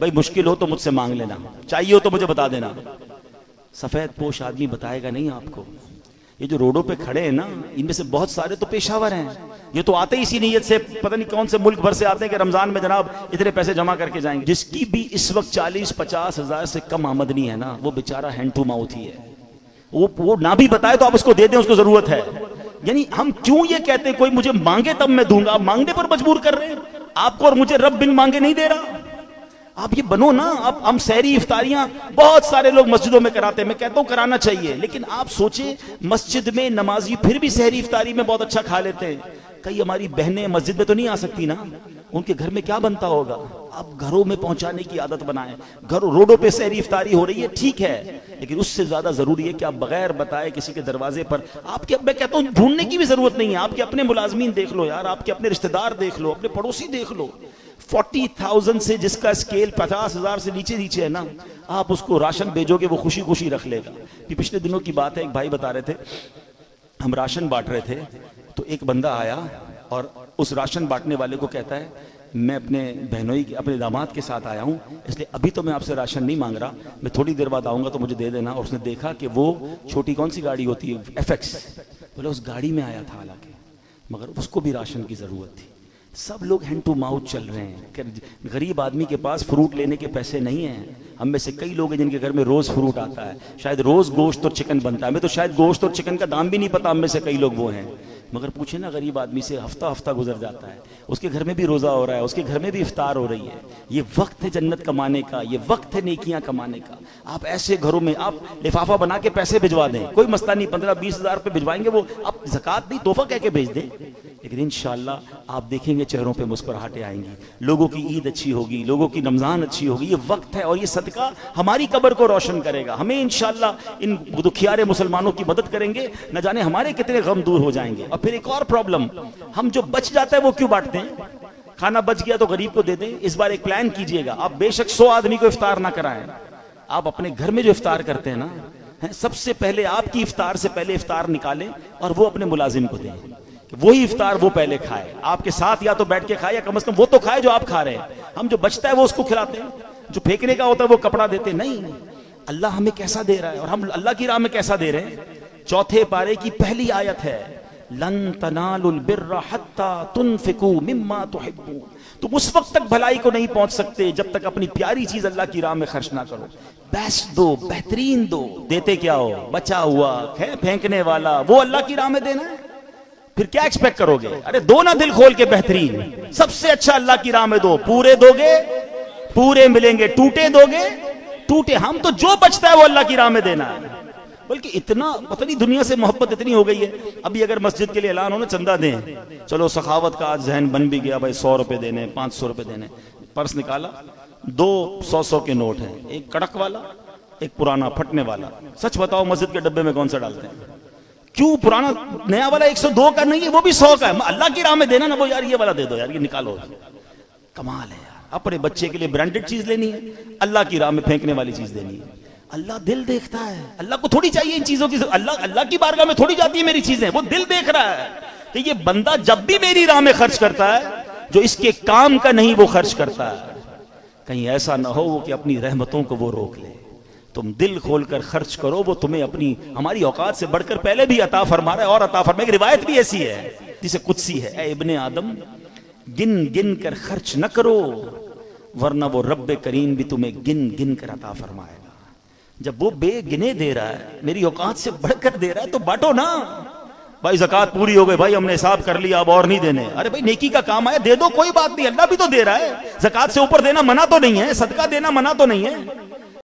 بھائی مشکل ہو تو مجھ سے مانگ لینا، چاہیے ہو تو مجھے بتا دینا۔ سفید پوش آدمی بتائے گا نہیں آپ کو۔ یہ جو روڈوں پہ کھڑے ہیں نا، ان میں سے بہت سارے تو پیشہ ور ہیں، یہ تو آتے ہی اسی نیت سے، پتہ نہیں کون سے ملک بھر سے آتے ہیں کہ رمضان میں جناب اتنے پیسے جمع کر کے جائیں گے۔ جس کی بھی اس وقت 40-50 ہزار سے کم آمدنی ہے نا، وہ بیچارہ ہینڈ ٹو ماؤتھ ہی ہے۔ وہ نہ بھی بتائے تو آپ اس کو دے دیں، اس کو ضرورت ہے۔ یعنی ہم کیوں یہ کہتے ہیں کوئی مجھے مانگے تب میں دوں گا، مانگنے پر مجبور کر رہے ہیں آپ کو، اور مجھے رب بن مانگے نہیں دے رہا۔ آپ یہ بنو نا۔ اب ہم سحری افطاریاں بہت سارے لوگ مسجدوں میں کراتے ہیں، میں کہتا ہوں کرانا چاہیے، لیکن آپ سوچیں مسجد میں نمازی پھر بھی سحری افطاری میں بہت اچھا کھا لیتے ہیں، کئی ہماری بہنیں مسجد میں تو نہیں آ سکتی نا، ان کے گھر میں کیا بنتا ہوگا؟ آپ گھروں میں پہنچانے کی عادت بنائیں۔ گھروں روڈوں پہ سحری افطاری ہو رہی ہے ٹھیک ہے، لیکن اس سے زیادہ ضروری ہے کہ آپ بغیر بتائے کسی کے دروازے پر آپ کے، میں کہتا ہوں ڈھونڈنے کی بھی ضرورت نہیں ہے، آپ کے اپنے ملازمین دیکھ لو یار، آپ کے اپنے رشتہ دار دیکھ لو، اپنے پڑوسی دیکھ لو۔ 40,000 سے جس کا اسکیل 50,000 سے نیچے ہے نا، آپ اس کو راشن بھیجو گے وہ خوشی خوشی رکھ لے گا۔ یہ پچھلے دنوں کی بات ہے، ایک بھائی بتا رہے تھے ہم راشن بانٹ رہے تھے تو ایک بندہ آیا اور اس راشن بانٹنے والے کو کہتا ہے میں اپنے بہنوئی اپنے داماد کے ساتھ آیا ہوں، اس لیے ابھی تو میں آپ سے راشن نہیں مانگ رہا، میں تھوڑی دیر بعد آؤں گا تو مجھے دے دینا۔ اور اس نے دیکھا کہ وہ چھوٹی کون سی گاڑی ہوتی ہے FX، بولے اس گاڑی میں آیا تھا حالانکہ، مگر اس کو بھی راشن کی ضرورت تھی۔ سب لوگ ہینڈ ٹو ماؤتھ چل رہے ہیں، غریب آدمی کے پاس فروٹ لینے کے پیسے نہیں ہیں۔ ہم میں سے کئی لوگ ہیں جن کے گھر میں روز فروٹ آتا ہے، شاید روز گوشت اور چکن بنتا ہے، ہمیں تو شاید گوشت اور چکن کا دام بھی نہیں پتا، ہم میں سے کئی لوگ وہ ہیں، مگر پوچھیں نا غریب آدمی سے، ہفتہ گزر جاتا ہے، اس کے گھر میں بھی روزہ ہو رہا ہے، اس کے گھر میں بھی افطار ہو رہی ہے۔ یہ وقت ہے جنت کمانے کا، یہ وقت ہے نیکیاں کمانے کا۔ آپ ایسے گھروں میں آپ لفافہ بنا کے پیسے بھجوا دیں، کوئی مسئلہ نہیں، 15-20 ہزار روپے بھجوائیں گے، وہ آپ زکوٰۃ نہیں تحفہ کہہ کے بھیج دیں، لیکن انشاءاللہ آپ دیکھیں گے چہروں پہ مسکراہٹیں آئیں گی، لوگوں کی عید اچھی ہوگی، لوگوں کی رمضان اچھی ہوگی۔ یہ وقت ہے اور یہ صدقہ ہماری قبر کو روشن کرے گا، ہمیں انشاءاللہ ان دکھیارے مسلمانوں کی مدد کریں گے، نہ جانے ہمارے کتنے غم دور ہو جائیں گے۔ اور پھر ایک اور پرابلم، ہم جو بچ جاتا ہے وہ کیوں بانٹتے ہیں؟ کھانا بچ گیا تو غریب کو دے دیں۔ اس بار ایک پلان کیجئے گا، آپ بے شک 100 آدمی کو افطار نہ کرائیں، آپ اپنے گھر میں جو افطار کرتے ہیں نا، سب سے پہلے آپ کی افطار سے پہلے افطار نکالیں اور وہ اپنے ملازم کو دیں، وہی افطار وہ پہلے کھائے، آپ کے ساتھ یا تو بیٹھ کے کھائے یا کم از کم وہ تو کھائے جو آپ کھا رہے ہیں۔ ہم جو بچتا ہے وہ اس کو کھلاتے ہیں، جو پھینکنے کا ہوتا ہے وہ کپڑا دیتے نہیں۔ اللہ ہمیں کیسا دے رہا ہے اور ہم اللہ کی راہ میں کیسا دے رہے ہیں۔ 4 پارے کی پہلی آیت ہے لن تنالوا البر حتى تنفقوا مما تحبون، تم اس وقت تک بھلائی کو نہیں پہنچ سکتے جب تک اپنی پیاری چیز اللہ کی راہ میں خرچ نہ کرو، بیسٹ دو، بہترین دو۔ دیتے کیا ہو؟ بچا ہوا پھینکنے والا، وہ اللہ کی راہ میں دینا ہے، پھر کیا ایکسپیکٹ کرو گے؟ ارے دو نا دل کھول کے بہترین، سب سے اچھا اللہ کی راہ میں دو، پورے دو گے پورے ملیں گے، ٹوٹے دو گے ٹوٹے۔ ہم تو جو بچتا ہے وہ اللہ کی راہ میں دینا ہے، بلکہ اتنا پتہ نہیں دنیا سے محبت اتنی ہو گئی ہے۔ ابھی اگر مسجد کے لیے اعلان ہو نا چندہ دیں، چلو سخاوت کا آج ذہن بن بھی گیا، بھائی 100 روپے دینے، 500 روپے دینے، پرس نکالا، 2 100 کے نوٹ ہیں، ایک کڑک والا ایک پرانا پھٹنے والا۔ سچ بتاؤ مسجد کے ڈبے میں کون سا ڈالتے ہیں؟ کیوں؟ پرانا نیا والا 102 کا نہیں ہے، وہ بھی 100 کا ہے، اللہ کی راہ میں دینا نا، وہ یار یہ والا دے دو یار، یہ نکالو۔ کمال ہے یار، اپنے بچے کے لیے برانڈڈ چیز لینی ہے، اللہ کی راہ میں پھینکنے والی چیز دینی ہے۔ اللہ دل دیکھتا ہے، اللہ کو تھوڑی چاہیے ان چیزوں کی، اللہ کی بارگاہ میں تھوڑی جاتی ہے میری چیزیں، وہ دل دیکھ رہا ہے کہ یہ بندہ جب بھی میری راہ میں خرچ کرتا ہے جو اس کے کام کا نہیں وہ خرچ کرتا ہے، کہیں ایسا نہ ہو کہ اپنی رحمتوں کو وہ روک لے۔ تم دل کھول کر خرچ کرو، وہ تمہیں اپنی ہماری اوقات سے بڑھ کر پہلے بھی عطا فرما رہا ہے اور عطا فرمائے۔ ایک روایت بھی ایسی ہے جسے قدسی ہے، اے ابن آدم گن گن کر خرچ نہ کرو ورنہ وہ رب کریم بھی تمہیں گن گن کر عطا فرمائے گا۔ جب وہ بے گنے دے رہا ہے، میری اوقات سے بڑھ کر دے رہا ہے تو بانٹو نا۔ بھائی زکوٰۃ پوری ہو گئی، بھائی ہم نے حساب کر لیا اب اور نہیں دینے، ارے بھائی نیکی کا کام آیا دے دو، کوئی بات نہیں، اللہ بھی تو دے رہا ہے۔ زکوٰۃ سے اوپر دینا منع تو نہیں ہے، صدقہ دینا منع تو نہیں ہے،